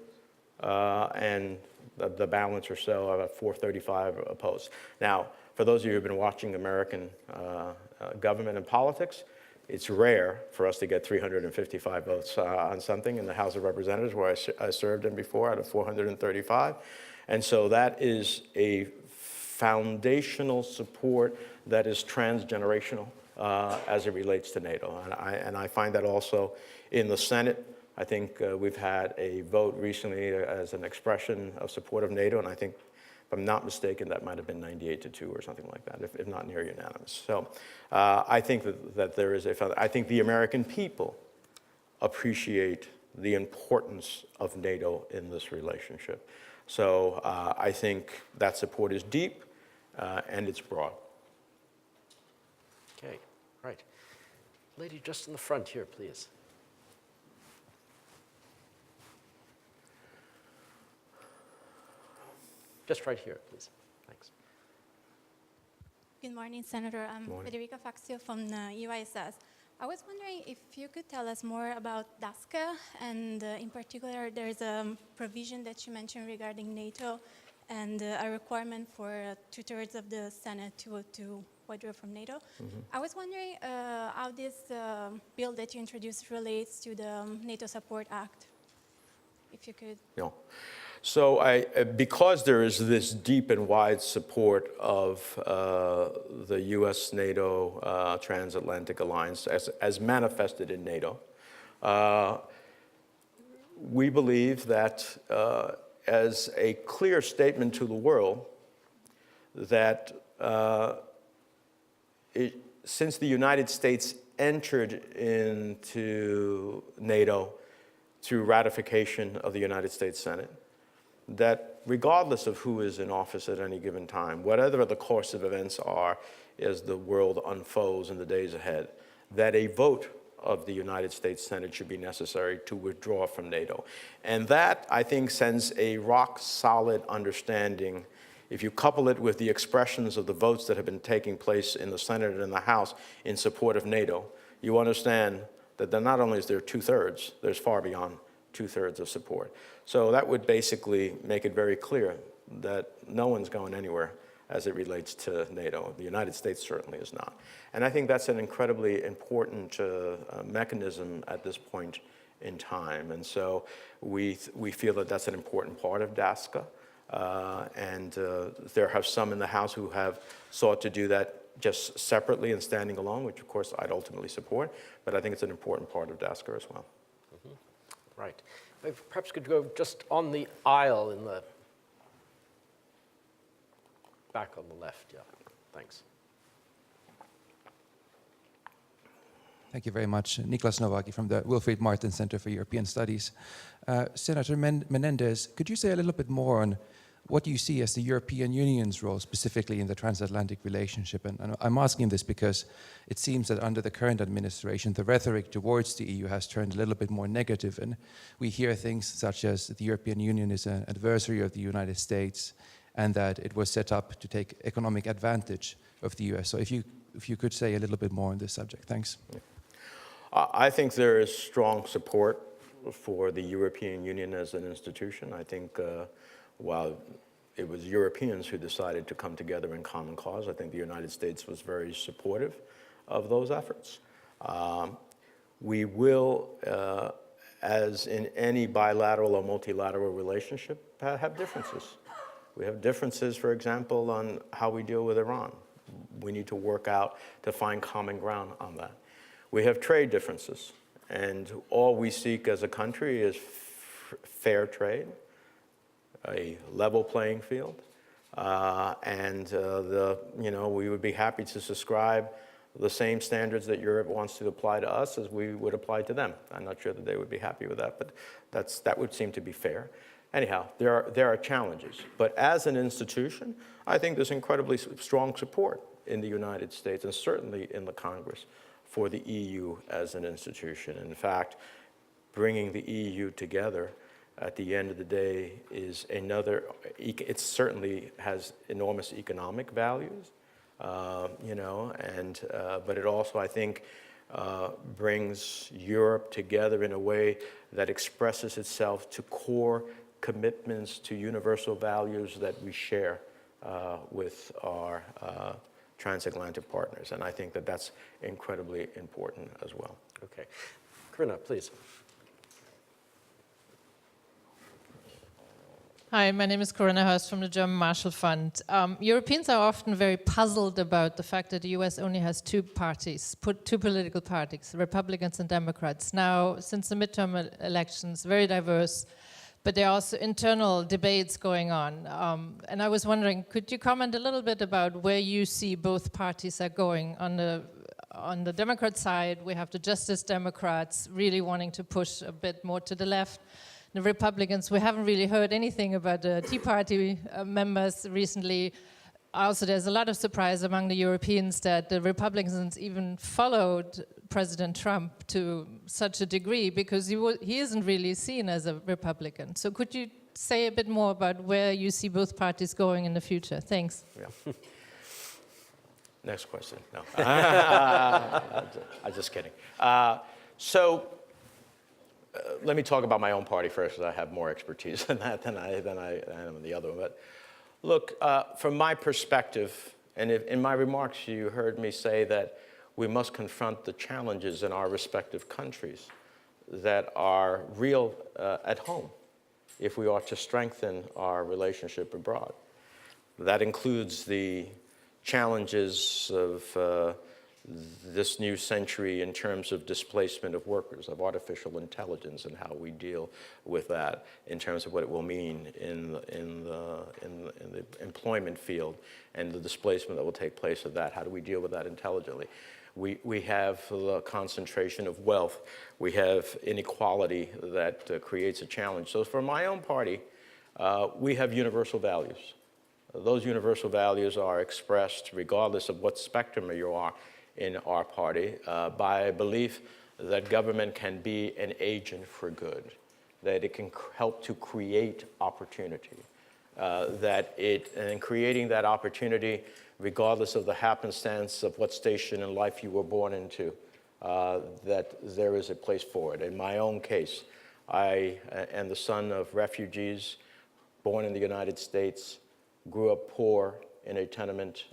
and the balance or so, about 435 opposed. Now, for those of you who have been watching American government and politics, it's rare for us to get 355 votes on something in the House of Representatives, where I served in before, out of 435. And so that is a foundational support that is transgenerational as it relates to NATO. And I find that also in the Senate. I think we've had a vote recently as an expression of support of NATO, and I think, if I'm not mistaken, that might have been 98-2 or something like that, if not near unanimous. So I think that there is I think the American people appreciate the importance of NATO in this relationship. So I think that support is deep and it's broad. Okay, right. Lady just in the front here, please. Just right here, please. Thanks. Good morning, Senator. I'm Federica Faxio from UISS. I was wondering if you could tell us more about DASCA, and in particular, there's a provision that you mentioned regarding NATO and a requirement for 2/3 of the Senate to withdrew from NATO. I was wondering how this bill that you introduced relates to the NATO Support Act, if you could. No. So because there is this deep and wide support of the U.S.-NATO Transatlantic Alliance as manifested in NATO, we believe that as a clear statement to the world that since the United States entered into NATO through ratification of the United States Senate, that regardless of who is in office at any given time, whatever the course of events are as the world unfolds in the days ahead, that a vote of the United States Senate should be necessary to withdraw from NATO. And that, I think, sends a rock-solid understanding. If you couple it with the expressions of the votes that have been taking place in the Senate and in the House in support of NATO, you understand that not only is there two-thirds, there's far beyond two-thirds of support. So that would basically make it very clear that no one's going anywhere as it relates to NATO. The United States certainly is not. And I think that's an incredibly important mechanism at this point in time. And so we feel that that's an important part of DASCA. And there are some in the House who have sought to do that just separately and standing alone, which of course I'd ultimately support, but I think it's an important part of DASCA as well. Right. Perhaps could go just on the aisle in the back on the left, yeah. Thanks. Thank you very much. Niklas Novaki from the Wilfried Martin Center for European Studies. Senator Menendez, could you say a little bit more on what you see as the European Union's role specifically in the transatlantic relationship? And I'm asking this because it seems that under the current administration, the rhetoric towards the EU has turned a little bit more negative, and we hear things such as the European Union is an adversary of the United States and that it was set up to take economic advantage of the US. So if you could say a little bit more on this subject. Thanks. I think there is strong support for the European Union as an institution. I think while it was Europeans who decided to come together in common cause, I think the United States was very supportive of those efforts. We will, as in any bilateral or multilateral relationship, have differences. We have differences, for example, on how we deal with Iran. We need to work out to find common ground on that. We have trade differences, and all we seek as a country is fair trade, a level playing field, and we would be happy to subscribe the same standards that Europe wants to apply to us as we would apply to them. I'm not sure that they would be happy with that, but that would seem to be fair. Anyhow, there are challenges, but as an institution, I think there's incredibly strong support in the United States and certainly in the Congress for the EU as an institution. In fact, bringing the EU together at the end of the day is it certainly has enormous economic values, but it also, I think, brings Europe together in a way that expresses itself to core commitments to universal values that we share with our transatlantic partners. And I think that that's incredibly important as well. Okay. Corinna, please. Hi, my name is Corinna Hurst from the German Marshall Fund. Europeans are often very puzzled about the fact that the US only has two political parties, Republicans and Democrats. Now, since the midterm elections, very diverse, but there are also internal debates going on. And I was wondering, could you comment a little bit about where you see both parties are going? On the Democrat side, we have the Justice Democrats really wanting to push a bit more to the left. The Republicans, we haven't really heard anything about the Tea Party members recently. Also, there's a lot of surprise among the Europeans that the Republicans even followed President Trump to such a degree because he isn't really seen as a Republican. So could you say a bit more about where you see both parties going in the future? Thanks. Yeah. Next question. No. I'm just kidding. Let me talk about my own party first, because I have more expertise in that than I am in the other one. But look, from my perspective, And if, in my remarks, you heard me say that we must confront the challenges in our respective countries that are real at home if we are to strengthen our relationship abroad. That includes the challenges of this new century in terms of displacement of workers, of artificial intelligence, and how we deal with that in terms of what it will mean in the employment field and the displacement that will take place of that. How do we deal with that intelligently? We have the concentration of wealth. We have inequality that creates a challenge. So for my own party, we have universal values. Those universal values are expressed, regardless of what spectrum you are in our party, by a belief that government can be an agent for good, that it can help to create opportunity, that in creating that opportunity, regardless of the happenstance of what station in life you were born into, that there is a place for it. In my own case, I am the son of refugees, born in the United States, grew up poor in a tenement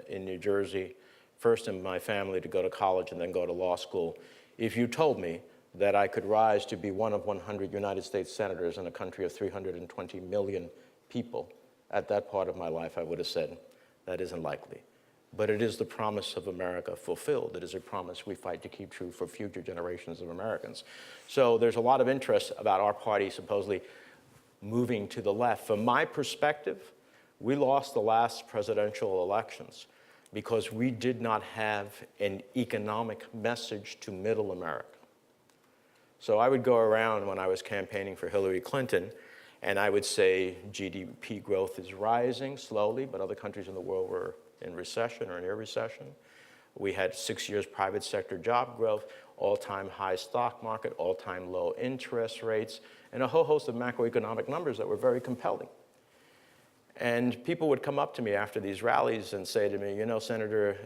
in New Jersey, first in my family to go to college and then go to law school. If you told me that I could rise to be one of 100 United States senators in a country of 320 million people at that part of my life, I would have said, that isn't likely. But it is the promise of America fulfilled. It is a promise we fight to keep true for future generations of Americans. So there's a lot of interest about our party supposedly moving to the left. From my perspective, we lost the last presidential elections because we did not have an economic message to middle America. So I would go around when I was campaigning for Hillary Clinton, and I would say GDP growth is rising slowly, but other countries in the world were in recession or near recession. We had 6 years private sector job growth, all-time high stock market, all-time low interest rates, and a whole host of macroeconomic numbers that were very compelling. And people would come up to me after these rallies and say to me, you know, Senator,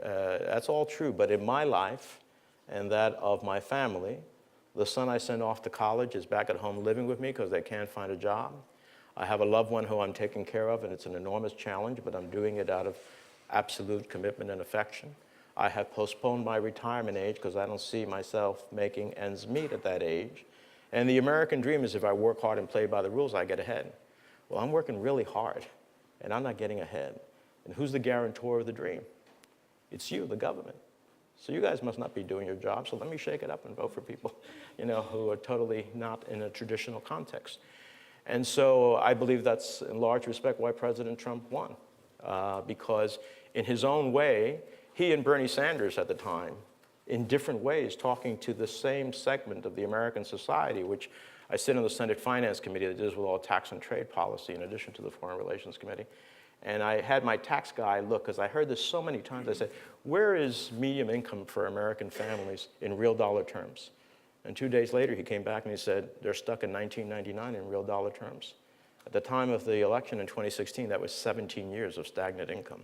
that's all true, but in my life and that of my family, the son I send off to college is back at home living with me because they can't find a job. I have a loved one who I'm taking care of, and it's an enormous challenge, but I'm doing it out of absolute commitment and affection. I have postponed my retirement age because I don't see myself making ends meet at that age. And the American dream is if I work hard and play by the rules, I get ahead. Well, I'm working really hard, and I'm not getting ahead. And who's the guarantor of the dream? It's you, the government. So you guys must not be doing your job, so let me shake it up and vote for people, you know, who are totally not in a traditional context. And so I believe that's in large respect why President Trump won, because in his own way, he and Bernie Sanders at the time, in different ways, talking to the same segment of the American society, which I sit on the Senate Finance Committee that deals with all tax and trade policy in addition to the Foreign Relations Committee. And I had my tax guy look, because I heard this so many times, I said, where is median income for American families in real dollar terms? And 2 days later, he came back and he said, they're stuck in 1999 in real dollar terms. At the time of the election in 2016, that was 17 years of stagnant income.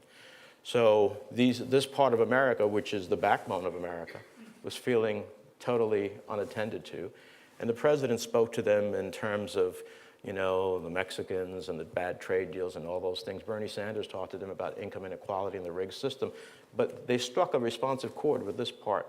So this part of America, which is the backbone of America, was feeling totally unattended to. And the president spoke to them in terms of, you know, the Mexicans and the bad trade deals and all those things. Bernie Sanders talked to them about income inequality and the rigged system. But they struck a responsive chord with this part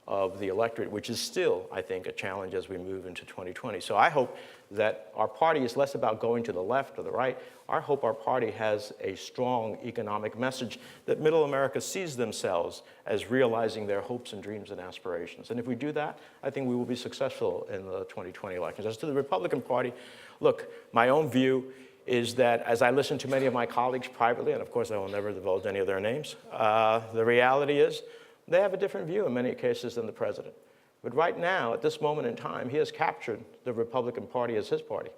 of the electorate, which is still, I think, a challenge as we move into 2020. So I hope that our party is less about going to the left or the right. I hope our party has a strong economic message that middle America sees themselves as realizing their hopes and dreams and aspirations. And if we do that, I think we will be successful in the 2020 elections. As to the Republican Party, look, my own view is that as I listen to many of my colleagues privately, and of course I will never divulge any of their names, the reality is they have a different view in many cases than the president. But right now, at this moment in time, he has captured the Republican Party as his party.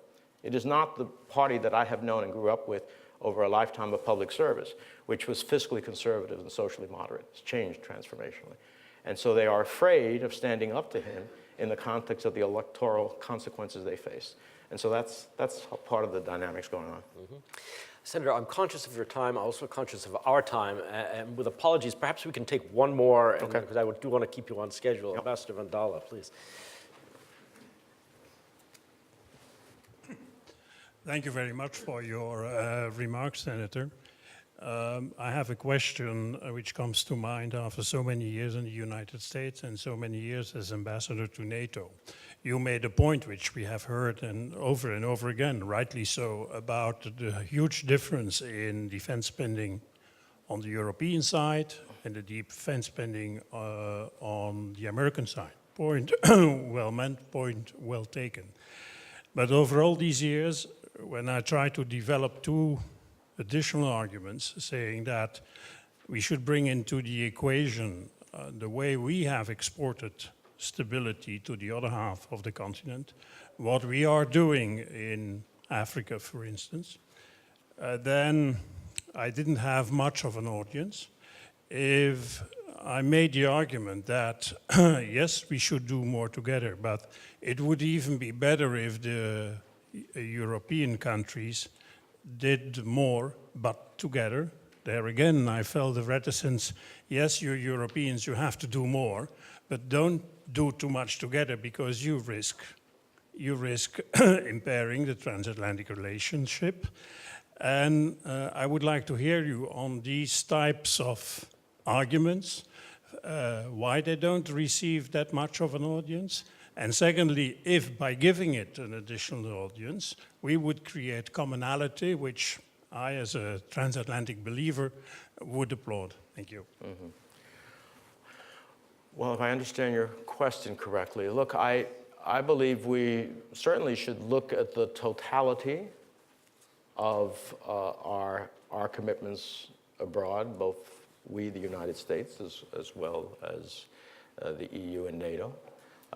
It is not the party that I have known and grew up with over a lifetime of public service, which was fiscally conservative and socially moderate. It's changed transformationally. And so they are afraid of standing up to him in the context of the electoral consequences they face. And so that's part of the dynamics going on. Mm-hmm. Senator, I'm conscious of your time. I'm also conscious of our time. And with apologies, perhaps we can take one more, because I do want to keep you on schedule. Yep. Ambassador Vandala, please. Thank you very much for your remarks, Senator. I have a question which comes to mind after so many years in the United States and so many years as ambassador to NATO. You made a point which we have heard and over again, rightly so, about the huge difference in defense spending on the European side and the defense spending on the American side. Point well meant, point well taken. But over all these years, when I try to develop two additional arguments saying that we should bring into the equation the way we have exported stability to the other half of the continent, what we are doing in Africa, for instance, then I didn't have much of an audience. If I made the argument that, yes, we should do more together, but it would even be better if the European countries did more, but together. There again, I felt the reticence, yes, you're Europeans, you have to do more, but don't do too much together because you risk impairing the transatlantic relationship. And I would like to hear you on these types of arguments, why they don't receive that much of an audience. And secondly, if by giving it an additional audience, we would create commonality, which I, as a transatlantic believer, would applaud. Thank you. Mm-hmm. Well, if I understand your question correctly, look, I believe we certainly should look at the totality of our commitments abroad, both we, the United States, as well as the EU and NATO.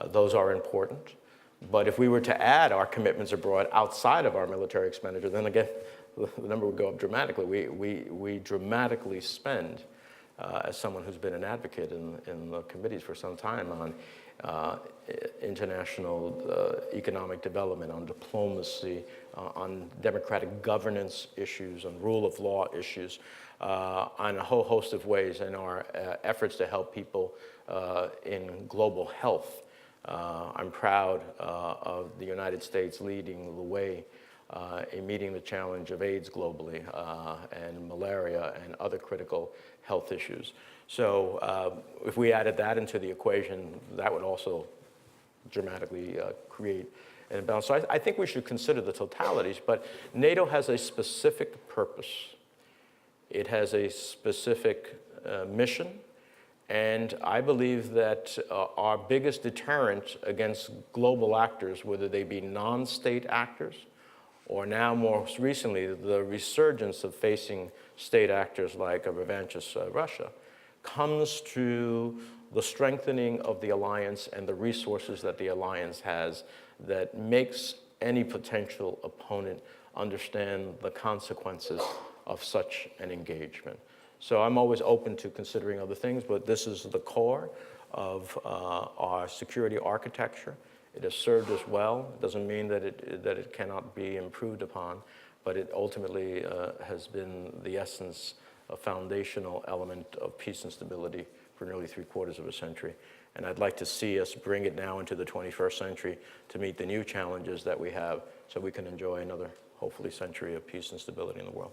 Those are important. But if we were to add our commitments abroad outside of our military expenditure, then again, the number would go up dramatically. We dramatically spend, as someone who's been an advocate in the committees for some time on international economic development, on diplomacy, on democratic governance issues, on rule of law issues, on a whole host of ways in our efforts to help people in global health. I'm proud of the United States leading the way in meeting the challenge of AIDS globally and malaria and other critical health issues. So if we added that into the equation, that would also dramatically create an imbalance. So I think we should consider the totalities, but NATO has a specific purpose. It has a specific mission. And I believe that our biggest deterrent against global actors, whether they be non-state actors, or now more recently, the resurgence of facing state actors like a revanchist Russia, comes to the strengthening of the alliance and the resources that the alliance has that makes any potential opponent understand the consequences of such an engagement. So I'm always open to considering other things, but this is the core of our security architecture. It has served us well. It doesn't mean that it cannot be improved upon, but it ultimately has been the essence, a foundational element of peace and stability for nearly 3/4 of a century. And I'd like to see us bring it now into the 21st century to meet the new challenges that we have so we can enjoy another, hopefully, century of peace and stability in the world.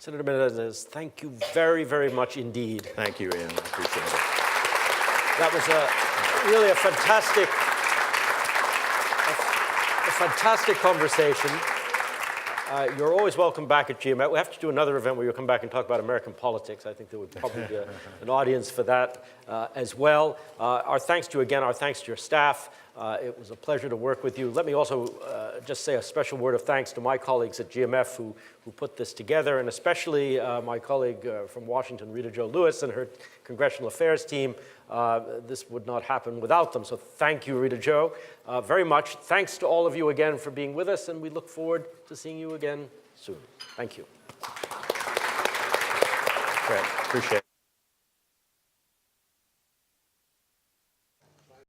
Senator Menendez, thank you very, very much indeed. Thank you, Ian. I appreciate it. That was really a fantastic conversation. You're always welcome back at GMF. We have to do another event where you'll come back and talk about American politics. I think there would probably be an audience for that as well. Our thanks to you again, our thanks to your staff. It was a pleasure to work with you. Let me also just say a special word of thanks to my colleagues at GMF who put this together, and especially my colleague from Washington, Rita Jo Lewis, and her Congressional Affairs team. This would not happen without them, so thank you, Rita Jo, very much. Thanks to all of you again for being with us, and we look forward to seeing you again soon. Thank you. Great. Appreciate it.